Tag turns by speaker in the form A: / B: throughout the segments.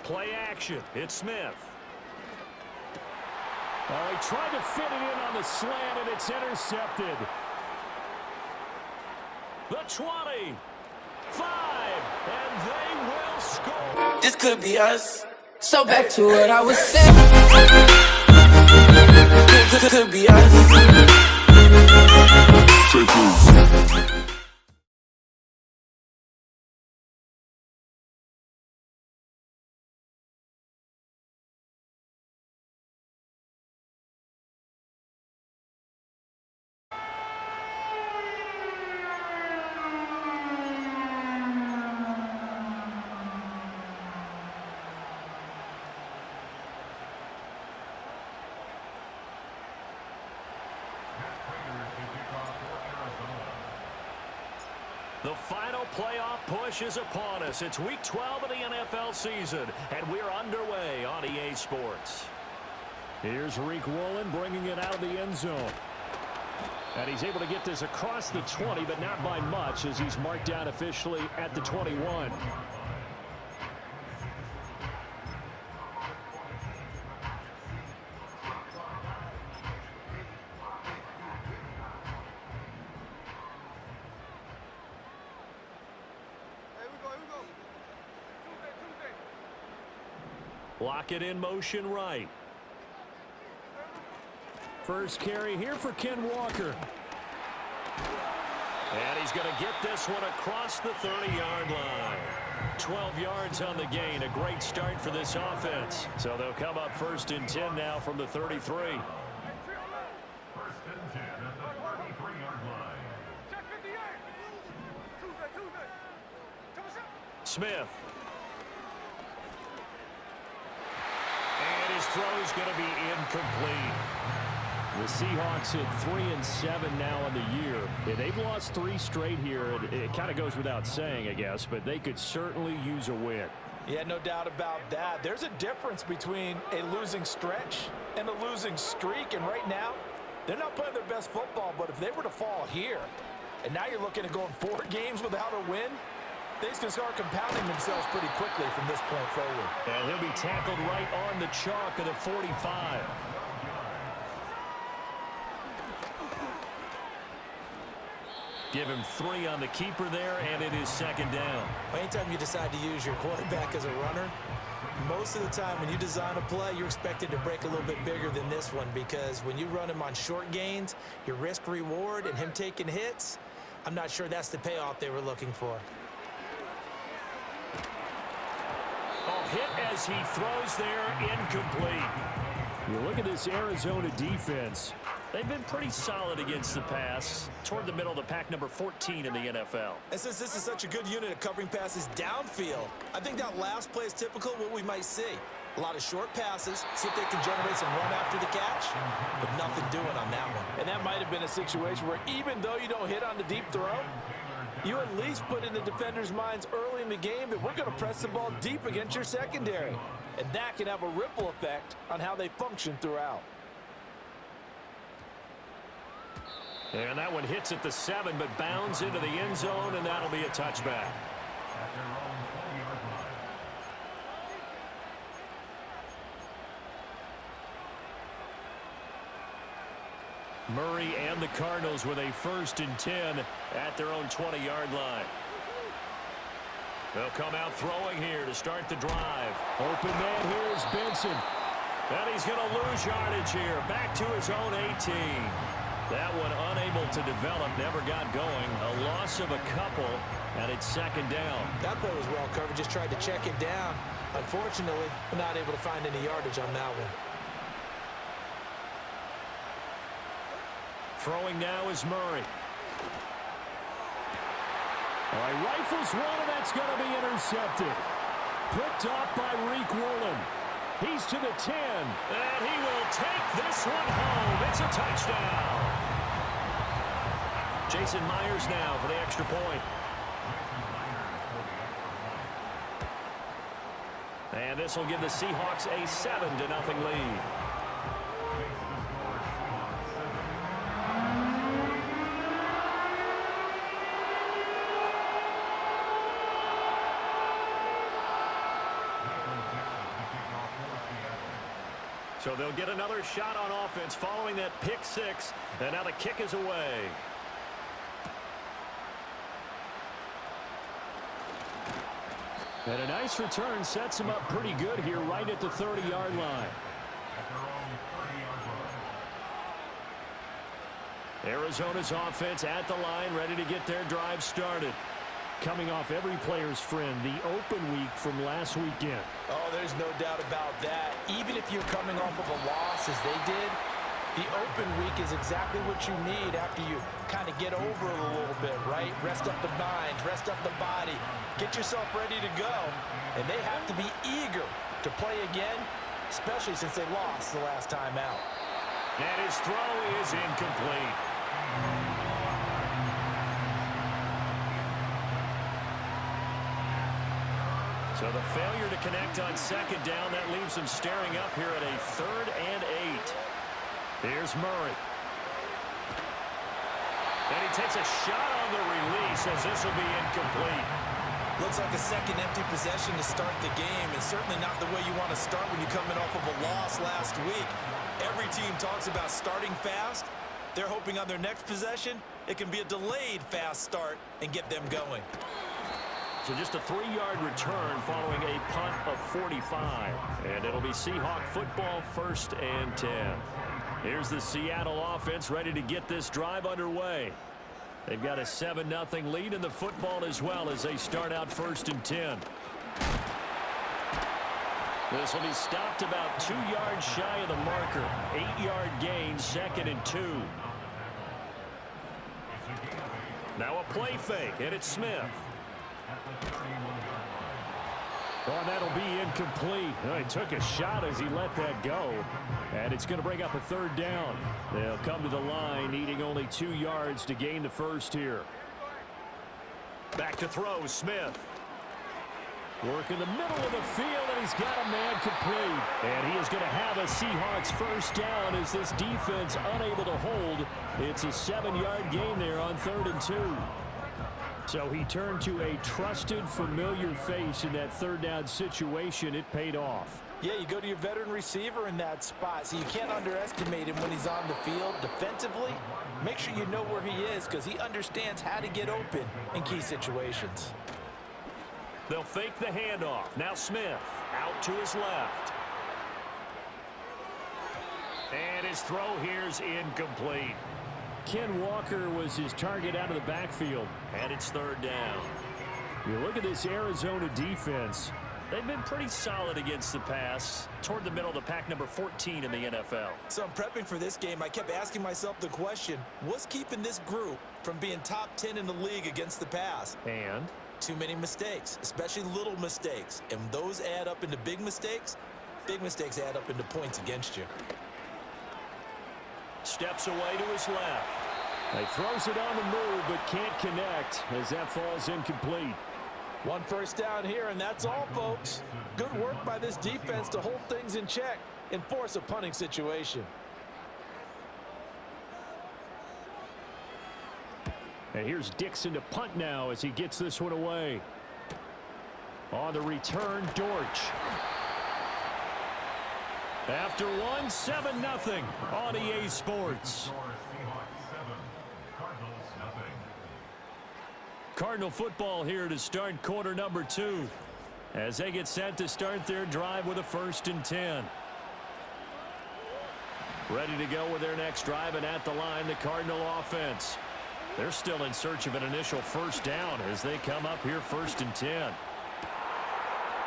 A: Play action. It's Smith. Oh, he tried to fit it in on the slant, and it's intercepted. The 20. 5. And they will score.
B: This could be us. So back to what I was saying. Could be us.
A: The final playoff push is upon us. It's Week 12 of the NFL season, and we're underway on EA Sports. Here's Rick Woolen bringing it out of the end zone. And he's able to get this across the 20, but not by much, as he's marked down officially at the 21. Lock it in motion right. First carry here for Ken Walker. And he's going to get this one across the 30-yard line. 12 yards on the gain. A great start for this offense. So they'll come up 1st and 10 now from the 33.
C: 1st and 10 at the 33-yard line.
A: Smith. And his throw is going to be incomplete. The Seahawks at 3-7 now on the year. They've lost 3 straight here. It kind of goes without saying, I guess, but they could certainly use a win.
D: Yeah, no doubt about that. There's a difference between a losing stretch and a losing streak, and right now, they're not playing their best football, but if they were to fall here, and now you're looking at going 4 games without a win, things can start compounding themselves pretty quickly from this point forward.
A: And he'll be tackled right on the chalk of the 45. Give him 3 on the keeper there, and it is 2nd down.
E: Anytime you decide to use your quarterback as a runner, most of the time when you design a play, you're expected to break a little bit bigger than this one, because when you run him on short gains, your risk-reward and him taking hits, I'm not sure that's the payoff they were looking for.
A: Oh, hit as he throws there, incomplete. You look at this Arizona defense. They've been pretty solid against the pass, toward the middle of the pack, number 14 in the NFL.
E: And since this is such a good unit of covering passes downfield, I think that last play is typical of what we might see. A lot of short passes, see if they can generate some run after the catch, but nothing doing on that one.
D: And that might have been a situation where even though you don't hit on the deep throw, you at least put in the defenders' minds early in the game that we're going to press the ball deep against your secondary. And that can have a ripple effect on how they function throughout.
A: And that one hits at the 7, but bounds into the end zone, and that'll be a touchback. Murray and the Cardinals with a 1st and 10 at their own 20-yard line. They'll come out throwing here to start the drive. Open man here is Benson. And he's going to lose yardage here. Back to his own 18. That one unable to develop, never got going. A loss of a couple, and it's 2nd down.
E: That play was well covered, just tried to check it down. Unfortunately, not able to find any yardage on that one.
A: Throwing now is Murray. All right, rifles one, and that's going to be intercepted. Picked off by Rick Woolen. He's to the 10, and he will take this one home. It's a touchdown. Jason Myers now for the extra point. And this will give the Seahawks a 7-0 lead. So they'll get another shot on offense following that pick six. And now the kick is away.
F: And a nice return sets him up pretty good here right at the 30-yard line.
A: Arizona's offense at the line, ready to get their drive started. Coming off every player's friend, the open week from last weekend.
D: Oh, there's no doubt about that. Even if you're coming off of a loss as they did, the open week is exactly what you need after you kind of get over it a little bit, right? Rest up the mind, rest up the body, get yourself ready to go. And they have to be eager to play again, especially since they lost the last time out.
A: And his throw is incomplete. So the failure to connect on second down, that leaves him staring up here at a 3rd and 8. Here's Murray. And he takes a shot on the release as this will be incomplete.
E: Looks like a second empty possession to start the game, and certainly not the way you want to start when you're coming off of a loss last week. Every team talks about starting fast. They're hoping on their next possession, it can be a delayed fast start and get them going.
A: So just a 3-yard return following a punt of 45. And it'll be Seahawk football, 1st and 10. Here's the Seattle offense ready to get this drive underway. They've got a 7-0 lead in the football as well as they start out 1st and 10. This will be stopped about 2 yards shy of the marker. 8-yard gain, 2nd and 2. Now a play fake, and it's Smith.
F: Oh, that'll be incomplete. He took a shot as he let that go. And it's going to bring up a 3rd down. They'll come to the line, needing only 2 yards to gain the first here.
A: Back to throw, Smith.
F: Work in the middle of the field, and he's got a man complete. And he is going to have a Seahawks 1st down as this defense unable to hold. It's a 7-yard gain there on 3rd and 2. So he turned to a trusted, familiar face in that 3rd down situation. It paid off.
D: Yeah, you go to your veteran receiver in that spot, so you can't underestimate him when he's on the field. Defensively, make sure you know where he is because he understands how to get open in key situations.
A: They'll fake the handoff. Now Smith out to his left. And his throw here's incomplete.
F: Ken Walker was his target out of the backfield.
A: And it's 3rd down.
F: You look at this Arizona defense.
A: They've been pretty solid against the pass. Toward the middle of the pack, number 14 in the NFL.
E: So I'm prepping for this game. I kept asking myself the question, what's keeping this group from being top 10 in the league against the pass?
A: And
E: too many mistakes, especially little mistakes. And those add up into big mistakes add up into points against you.
A: Steps away to his left.
F: He throws it on the move, but can't connect as that falls incomplete.
D: 1 first down here, and that's all, folks. Good work by this defense to hold things in check and force a punting situation.
F: And here's Dixon to punt now as he gets this one away. On the return, Dortch. After one, 7-0 on EA Sports. Cardinal football here to start quarter number 2 as they get set to start their drive with a 1st and 10. Ready to go with their next drive, and at the line, the Cardinal offense. They're still in search of an initial 1st down as they come up here 1st and 10.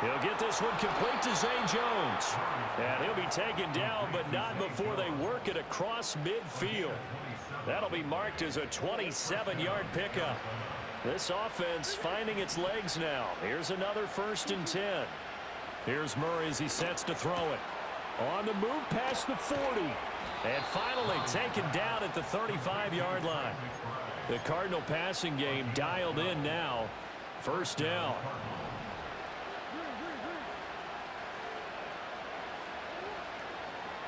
F: He'll get this one complete to Zay Jones. And he'll be taken down, but not before they work it across midfield. That'll be marked as a 27-yard pickup. This offense finding its legs now. Here's another 1st and 10. Here's Murray as he sets to throw it. On the move past the 40. And finally taken down at the 35-yard line. The Cardinal passing game dialed in now. 1st down.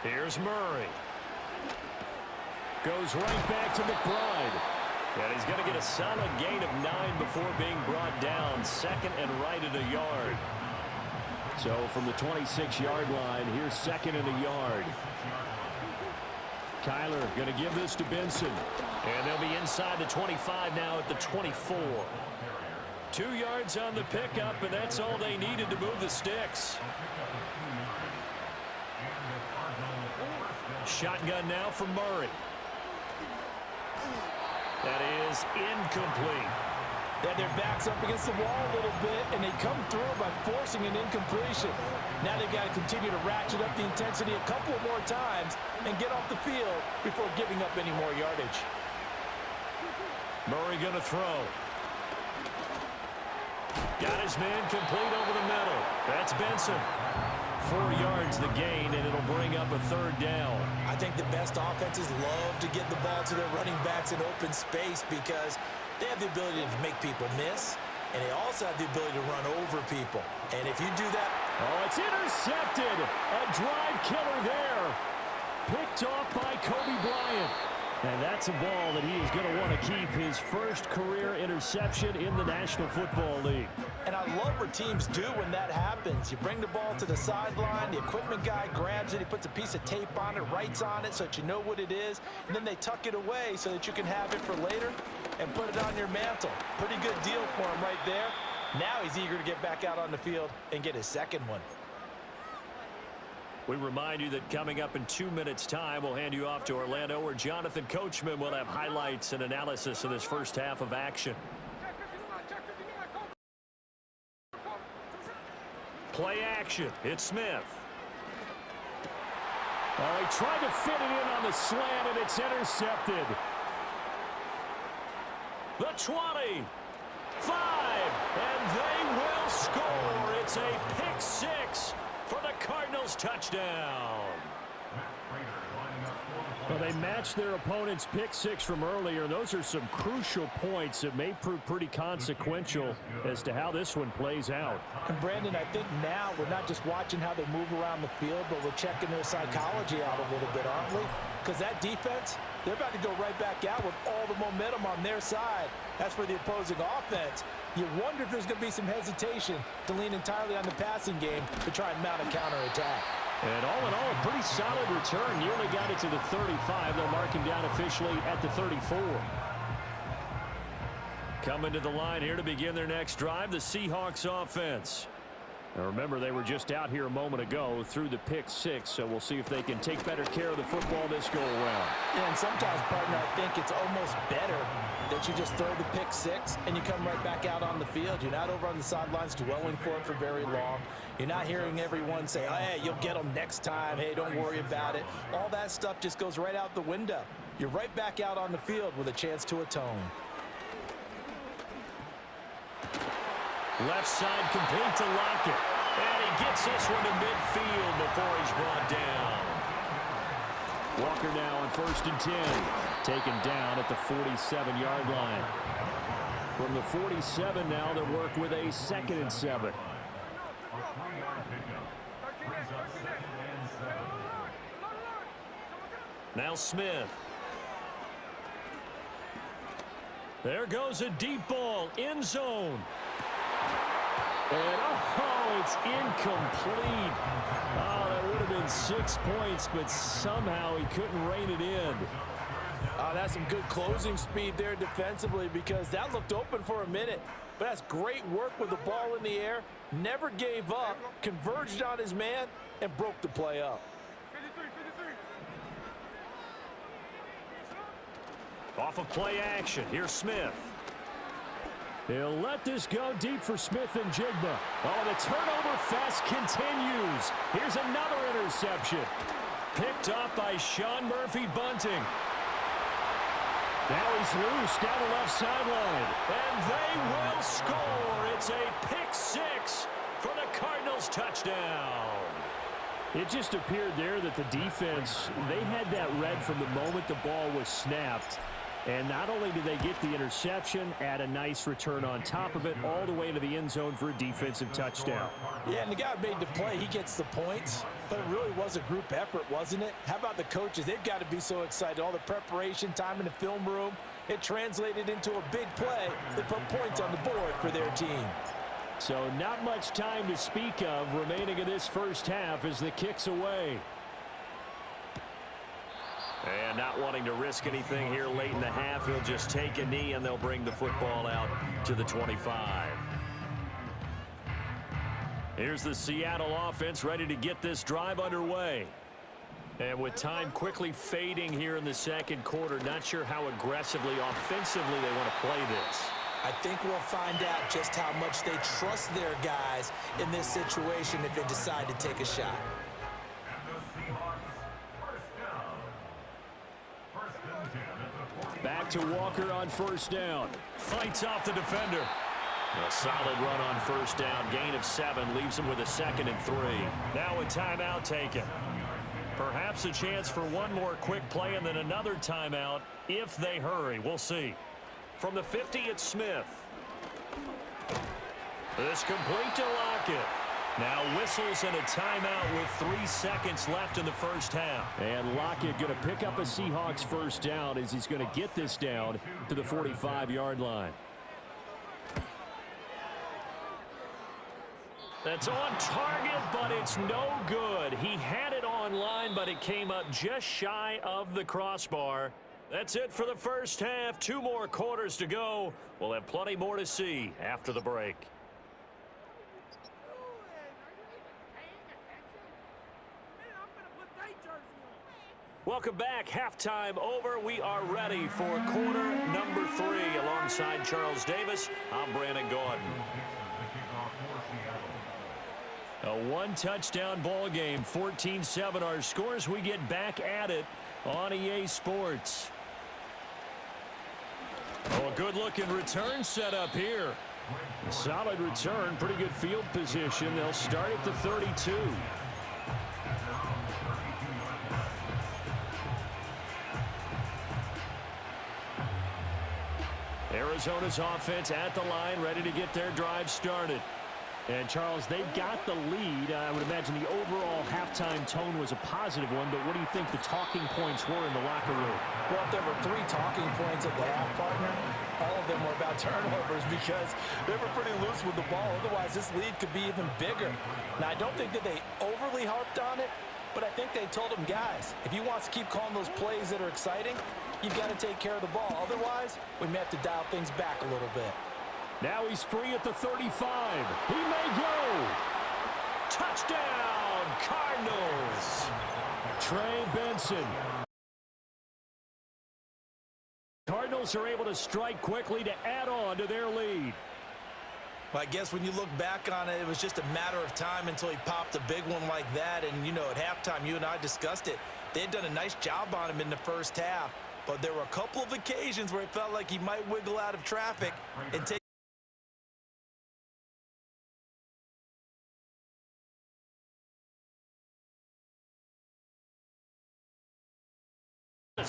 F: Here's Murray. Goes right back to McBride. And he's going to get a solid gain of 9 before being brought down. 2nd and right at a yard. So from the 26-yard line, here's 2nd and a yard. Kyler going to give this to Benson. And they'll be inside the 25 now at the 24. 2 yards on the pickup, and that's all they needed to move the sticks. Shotgun now from Murray. That is incomplete.
D: They had their backs up against the wall a little bit, and they come through by forcing an incompletion. Now they've got to continue to ratchet up the intensity a couple more times and get off the field before giving up any more yardage.
F: Murray going to throw. Got his man complete over the middle. That's Benson. 4 yards the gain, and it'll bring up a 3rd down.
E: I think the best offenses love to get the ball to their running backs in open space because they have the ability to make people miss, and they also have the ability to run over people. And if you do that...
F: Oh, it's intercepted. A drive killer there. Picked off by Kobe Bryant. And that's a ball that he is going to want to keep, his first career interception in the National Football League.
D: And I love what teams do when that happens. You bring the ball to the sideline, the equipment guy grabs it, he puts a piece of tape on it, writes on it so that you know what it is, and then they tuck it away so that you can have it for later and put it on your mantle. Pretty good deal for him right there. Now he's eager to get back out on the field and get his 2nd one.
F: We remind you that coming up in 2 minutes' time, we'll hand you off to Orlando, where Jonathan Coachman will have highlights and analysis of this first half of action. Play action. It's Smith. Oh, he tried to fit it in on the slant, and it's intercepted. The 20. 5. And they will score. It's a pick 6. For the Cardinals, touchdown. Well, they matched their opponent's pick 6 from earlier. Those are some crucial points that may prove pretty consequential as to how this one plays out.
D: And Brandon, I think now we're not just watching how they move around the field, but we're checking their psychology out a little bit, aren't we? Because that defense, they're about to go right back out with all the momentum on their side. That's for the opposing offense. You wonder if there's going to be some hesitation to lean entirely on the passing game to try and mount a counterattack.
F: And all in all, a pretty solid return. Nearly got it to the 35. They'll mark him down officially at the 34. Coming to the line here to begin their next drive, the Seahawks offense. Now remember, they were just out here a moment ago through the pick 6, so we'll see if they can take better care of the football this go-around.
D: Yeah, and sometimes, partner, I think it's almost better that you just throw the pick 6 and you come right back out on the field. You're not over on the sidelines dwelling for it for very long. You're not hearing everyone say, oh, hey, you'll get them next time. Hey, don't worry about it. All that stuff just goes right out the window. You're right back out on the field with a chance to atone.
F: Left side complete to Lockett. And he gets this one to midfield before he's brought down. Walker now on 1st and 10. Taken down at the 47-yard line. From the 47 now, they'll work with a 2nd and 7. Now Smith. There goes a deep ball, end zone. And, oh, it's incomplete. Oh, that would have been 6 points, but somehow he couldn't rein it in.
D: That's some good closing speed there defensively because that looked open for a minute. But that's great work with the ball in the air. Never gave up, converged on his man, and broke the play up.
F: Off of play action, here's Smith. He'll let this go deep for Smith and Jigba. Oh, the turnover fest continues. Here's another interception. Picked up by Sean Murphy Bunting. Now he's loose down the left sideline. And they will score. It's a pick 6 for the Cardinals touchdown. It just appeared there that the defense, they had that read from the moment the ball was snapped. And not only did they get the interception, add a nice return on top of it, all the way to the end zone for a defensive touchdown.
D: Yeah, and the guy made the play. He gets the points. But it really was a group effort, wasn't it? How about the coaches? They've got to be so excited. All the preparation time in the film room, it translated into a big play. They put points on the board for their team.
F: So not much time to speak of remaining in this first half as the kick's away.
A: And not wanting to risk anything here late in the half, he'll just take a knee and they'll bring the football out to the 25. Here's the Seattle offense ready to get this drive underway. And with time quickly fading here in the second quarter, not sure how aggressively, offensively they want to play this.
E: I think we'll find out just how much they trust their guys in this situation if they decide to take a shot.
C: And the Seahawks, first down. First and 10 at the 40.
F: Back to Walker on first down. Fights off the defender. A solid run on first down. Gain of 7 leaves him with a 2nd and 3. Now a timeout taken. Perhaps a chance for one more quick play and then another timeout if they hurry. We'll see. From the 50, it's Smith. This complete to Lockett. Now whistles and a timeout with 3 seconds left in the first half. And Lockett going to pick up a Seahawks first down as he's going to get this down to the 45-yard line. That's on target, but it's no good. He had it on line, but it came up just shy of the crossbar. That's it for the first half. 2 more quarters to go. We'll have plenty more to see after the break. Welcome back. Halftime over. We are ready for quarter number 3. Alongside Charles Davis, I'm Brandon Gordon. A 1-touchdown ball game, 14-7 our scores. We get back at it on EA Sports. Oh, a good-looking return set up here. Solid return, pretty good field position. They'll start at the 32. Arizona's offense at the line, ready to get their drive started. And, Charles, they've got the lead. I would imagine the overall halftime tone was a positive one, but what do you think the talking points were in the locker room?
D: Well, if there were 3 talking points at the half, partner, all of them were about turnovers because they were pretty loose with the ball. Otherwise, this lead could be even bigger. Now, I don't think that they overly harped on it, but I think they told them, guys, if you want to keep calling those plays that are exciting, you've got to take care of the ball. Otherwise, we may have to dial things back a little bit.
F: Now he's free at the 35. He may go. Touchdown, Cardinals. Trey Benson. Cardinals are able to strike quickly to add on to their lead.
E: Well, I guess when you look back on it, it was just a matter of time until he popped a big one like that. And, you know, at halftime, you and I discussed it. They had done a nice job on him in the first half. But there were a couple of occasions where it felt like he might wiggle out of traffic and take.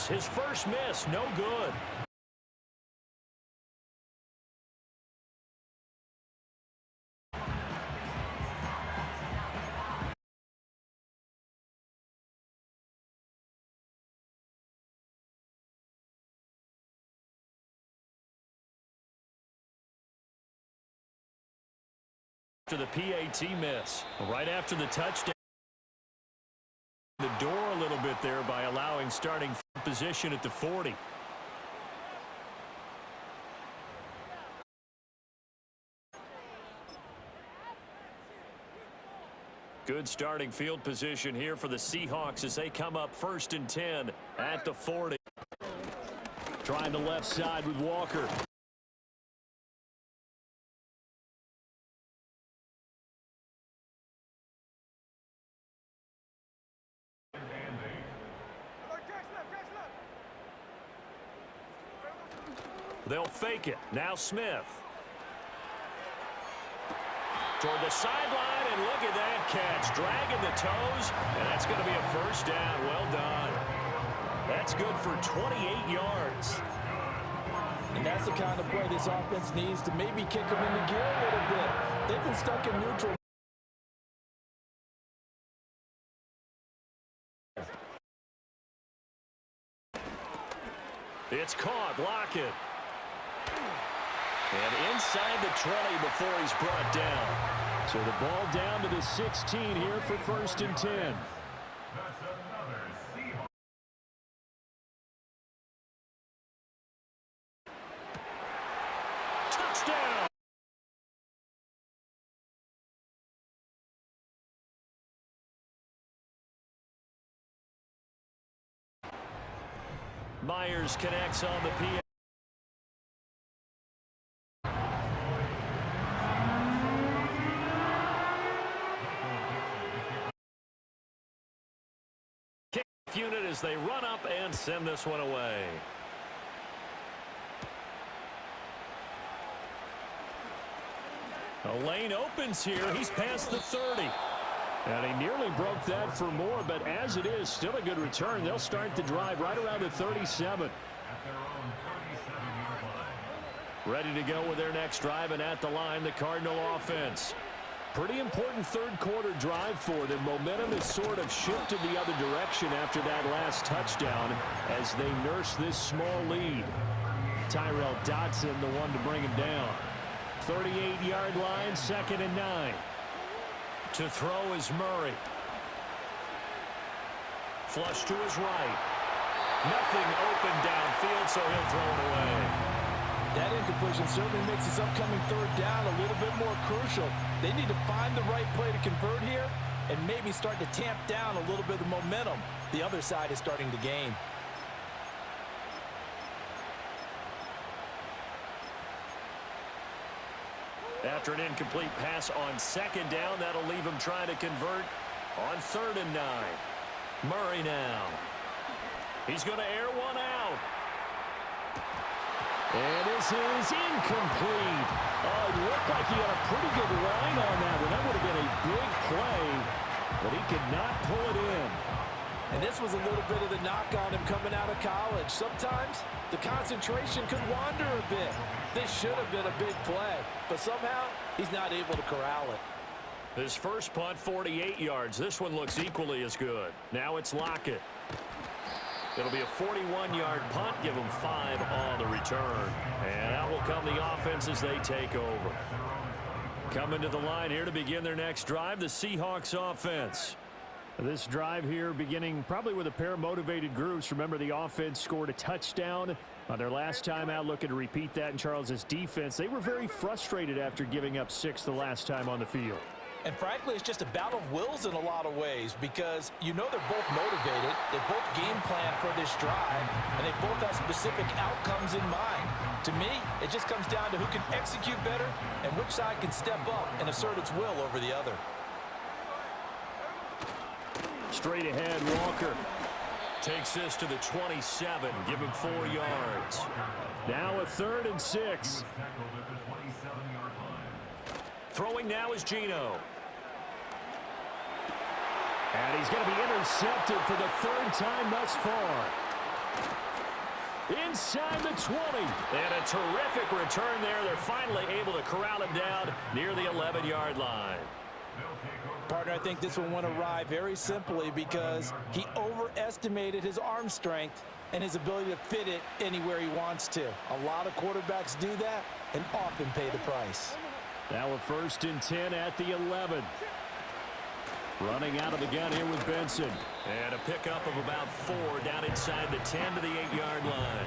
F: His first miss, no good. After the PAT miss, right after the touchdown. The door a little bit there by allowing starting position at the 40. Good starting field position here for the Seahawks as they come up 1st and 10 at the 40. Trying the left side with Walker. They'll fake it. Now Smith. Toward the sideline, and look at that catch. Dragging the toes, and that's going to be a first down. Well done. That's good for 28 yards.
D: And that's the kind of play this offense needs to maybe kick them into gear a little bit. They've been stuck in neutral.
F: It's caught. Lockett. And inside the 20 before he's brought down. So the ball down to the 16 here for 1st and 10.
C: That's another Seahawks.
F: Touchdown! Myers connects on the PA. Unit as they run up and send this one away. A lane opens here. He's past the 30. And he nearly broke that for more, but as it is, still a good return. They'll start the drive right around the 37. Ready to go with their next drive, and at the line, the Cardinal offense. Pretty important third quarter drive for them. Momentum has sort of shifted the other direction after that last touchdown as they nurse this small lead. Tyrell Dodson, the one to bring him down. 38-yard line, 2nd and 9. To throw is Murray. Flush to his right. Nothing open downfield, so he'll throw it away.
D: That incompletion certainly makes this upcoming 3rd down a little bit more crucial. They need to find the right play to convert here and maybe start to tamp down a little bit of momentum. The other side is starting to gain.
F: After an incomplete pass on 2nd down, that'll leave him trying to convert on 3rd and 9. Murray now. He's going to air one out. And this is incomplete. Oh, it looked like he had a pretty good line on that one. That would have been a big play, but he could not pull it in.
D: And this was a little bit of the knock on him coming out of college. Sometimes the concentration could wander a bit. This should have been a big play, but somehow he's not able to corral it.
F: His first punt, 48 yards. This one looks equally as good. Now it's Lockett. It'll be a 41-yard punt. Give them 5 on the return. And out will come the offense as they take over. Coming to the line here to begin their next drive, the Seahawks offense. This drive here beginning probably with a pair of motivated groups. Remember, the offense scored a touchdown on their last time out, looking to repeat that in Charles's defense. They were very frustrated after giving up 6 the last time on the field.
D: And frankly, it's just a battle of wills in a lot of ways because you know they're both motivated, they both game plan for this drive, and they both have specific outcomes in mind. To me, it just comes down to who can execute better and which side can step up and assert its will over the other.
F: Straight ahead, Walker takes this to the 27, give him 4 yards. Now a 3rd and 6. Throwing now is Geno. And he's going to be intercepted for the 3rd time thus far. Inside the 20. And a terrific return there. They're finally able to corral him down near the 11-yard line.
D: Partner, I think this one went awry very simply because he overestimated his arm strength and his ability to fit it anywhere he wants to. A lot of quarterbacks do that and often pay the price.
F: Now a 1st and 10 at the 11. Running out of the gun here with Benson. And a pickup of about 4 down inside the 10 to the 8-yard line.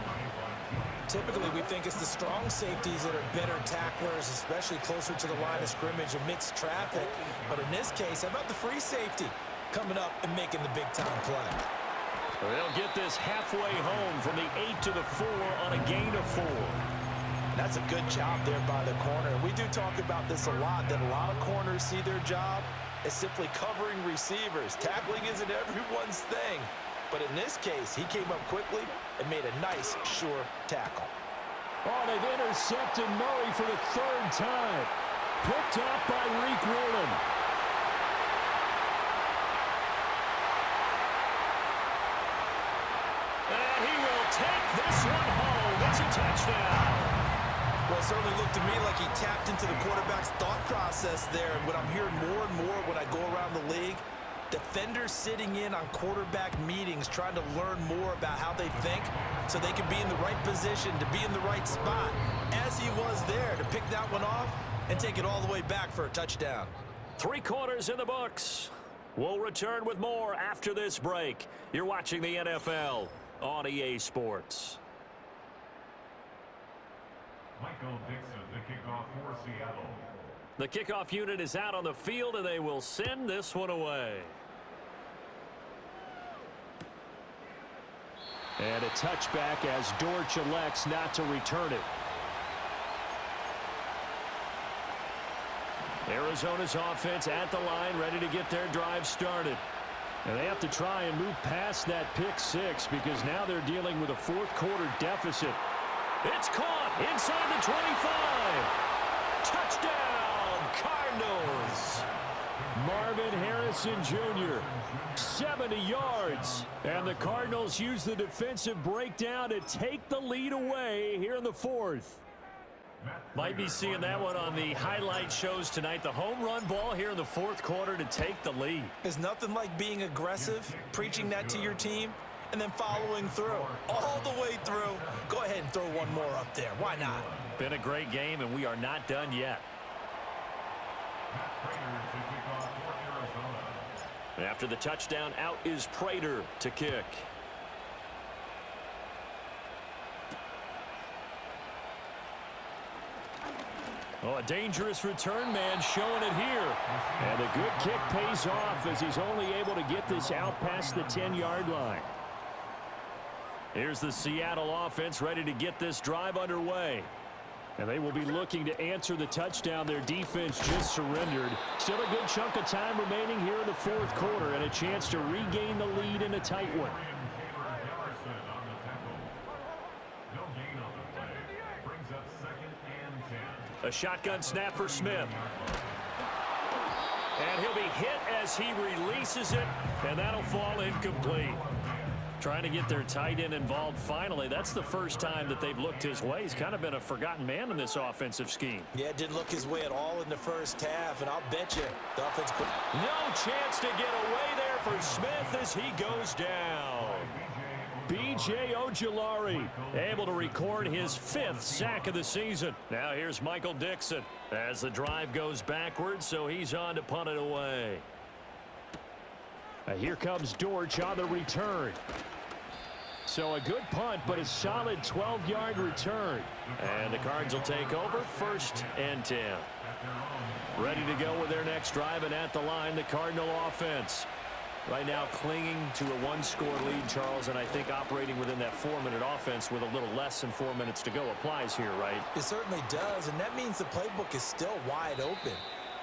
E: Typically, we think it's the strong safeties that are better tacklers, especially closer to the line of scrimmage amidst traffic. But in this case, how about the free safety coming up and making the big-time play?
F: They'll get this halfway home from the 8 to the 4 on a gain of 4.
D: That's a good job there by the corner. And we do talk about this a lot, that a lot of corners see their job as simply covering receivers. Tackling isn't everyone's thing. But in this case, he came up quickly and made a nice, sure tackle.
F: Oh, they've intercepted Murray for the 3rd time. Picked up by Reek Rowland. And he will take this one home. It's a touchdown.
E: Well, it certainly looked to me like he tapped into the quarterback's thought process there. And what I'm hearing more and more when I go around the league, Defenders sitting in on quarterback meetings trying to learn more about how they think so they can be in the right position to be in the right spot, as he was there to pick that one off and take it all the way back for a touchdown.
F: 3 quarters in the books. We'll return with more after this break. You're watching the NFL on EA Sports.
C: Michael Dixon, the kickoff for Seattle.
F: The kickoff unit is out on the field, and they will send this one away. And a touchback as Dortch elects not to return it. Arizona's offense at the line, ready to get their drive started. And they have to try and move past that pick six because now they're dealing with a fourth-quarter deficit. It's caught inside the 25. Touchdown, Cardinals. Marvin Harrison Jr., 70 yards. And the Cardinals use the defensive breakdown to take the lead away here in the fourth. Might be seeing that one on the highlight shows tonight. The home run ball here in the fourth quarter to take the lead.
E: There's nothing like being aggressive, preaching that to your team, and then following through, all the way through. Go ahead and throw one more up there. Why not?
F: Been a great game, and we are not done yet. After the touchdown, out is Prater to kick. Oh, a dangerous return man showing it here. And a good kick pays off as he's only able to get this out past the 10-yard line. Here's the Seattle offense ready to get this drive underway. And they will be looking to answer the touchdown their defense just surrendered. Still a good chunk of time remaining here in the fourth quarter and a chance to regain the lead in a tight one. A shotgun snap for Smith. And he'll be hit as he releases it, and that'll fall incomplete. Trying to get their tight end involved finally. That's the first time that they've looked his way. He's kind of been a forgotten man in this offensive scheme.
E: Yeah, didn't look his way at all in the first half, and I'll bet you the offense could.
F: No chance to get away there for Smith as he goes down. B.J. Ojulari able to record his 5th sack of the season. Now here's Michael Dixon as the drive goes backwards, so he's on to punt it away. Here comes Dortch on the return. So a good punt, but a solid 12-yard return. And the Cards will take over 1st and 10. Ready to go with their next drive, and at the line, the Cardinal offense. Right now clinging to a 1-score lead, Charles, and I think operating within that 4-minute offense with a little less than 4 minutes to go applies here, right?
E: It certainly does, and that means the playbook is still wide open.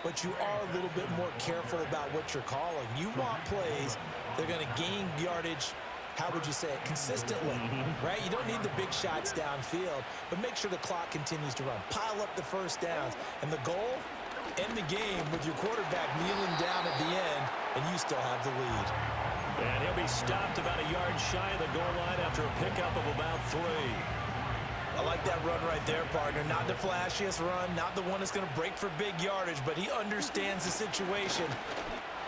E: But you are a little bit more careful about what you're calling. You want plays that are going to gain yardage, how would you say it, consistently, right? You don't need the big shots downfield, but make sure the clock continues to run. Pile up the first downs, and the goal, end the game with your quarterback kneeling down at the end, and you still have the lead.
F: And he'll be stopped about a yard shy of the goal line after a pickup of about 3.
E: I like that run right there, partner. Not the flashiest run, not the one that's going to break for big yardage, but he understands the situation.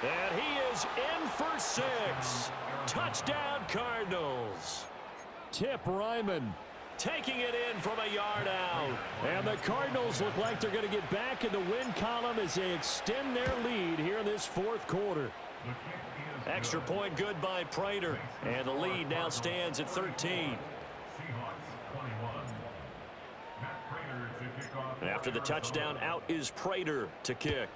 F: And he is in for 6. Touchdown, Cardinals. Tip Ryman taking it in from a yard out. And the Cardinals look like they're going to get back in the win column as they extend their lead here in this fourth quarter. Extra point good by Prater. And the lead now stands at 13. And after the touchdown, out is Prater to kick.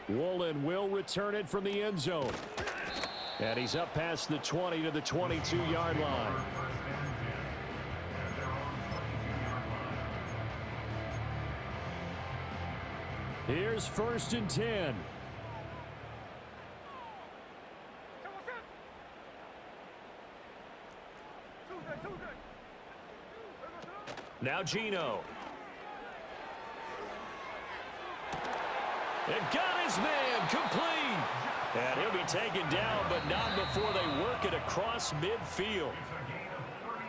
F: Woolen will return it from the end zone. And he's up past the 20 to the 22-yard line. Here's 1st and 10. Now Gino. And got his man complete. And he'll be taken down, but not before they work it across midfield.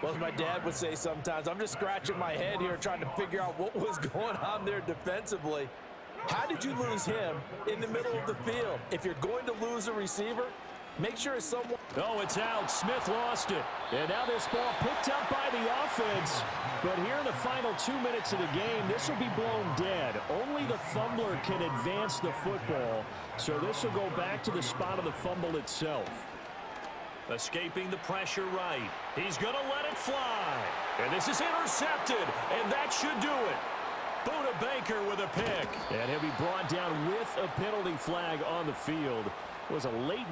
D: Well, as my dad would say sometimes, I'm just scratching my head here trying to figure out what was going on there defensively. How did you lose him in the middle of the field? If you're going to lose a receiver, make sure it's someone.
F: Oh, it's out. Smith lost it. And now this ball picked up by the offense. But here in the final 2 minutes of the game, this will be blown dead. Only the fumbler can advance the football. So this will go back to the spot of the fumble itself.
A: Escaping the pressure right. He's going to let it fly. And this is intercepted. And that should do it. Buda Baker with a pick.
F: And he'll be brought down with a penalty flag on the field. It was a late